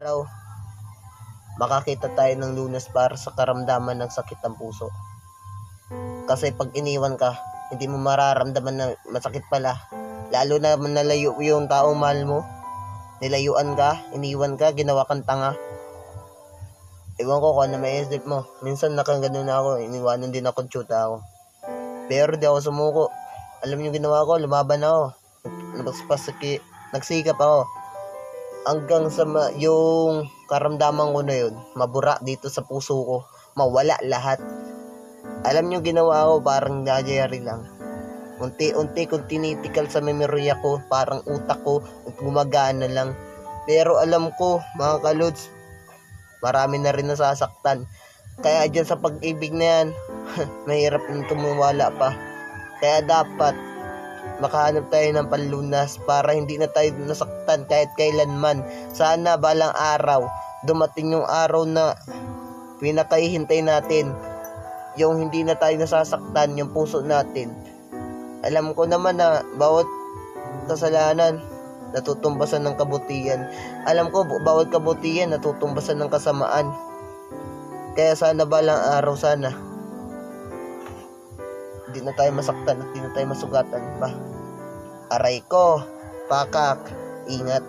Araw, makakita tayo ng Lunas para sa karamdaman ng sakit ng puso. Kasi pag iniwan ka, hindi mo mararamdaman na masakit pala. Lalo na nalayo yung taong mahal mo. Nilayuan ka, iniwan ka, ginawa kang tanga. Ewan ko kung ano may isip mo. Minsan nakaganon na ako, iniwanan din ako, tsuta ako. Pero di ako sumuko. Alam niyo ginawa ko, lumaban ako. Nagsikap ako. Hanggang sa yung karamdaman ko na yun, mabura dito sa puso ko, mawala lahat. Alam nyo ginawa ko, parang nagyayari lang. Unti-unti kong tinitikal sa memorya ko, parang utak ko gumagana lang. Pero alam ko, mga kalods, marami na rin nasasaktan. Kaya dyan sa pag-ibig na yan, mahirap nang tumuwala pa. Kaya dapat makahanap tayo ng panlunas para hindi na tayo nasaktan kahit kailanman. Sana balang araw dumating yung araw na pinakahihintay natin, yung hindi na tayo nasasaktan yung puso natin. Alam ko naman na bawat kasalanan natutumbasan ng kabutihan. Alam ko bawat kabutihan natutumbasan ng kasamaan. Kaya sana balang araw, sana hindi na tayo masaktan at hindi na tayo masugatan pa. Aray ko, pakak, ingat.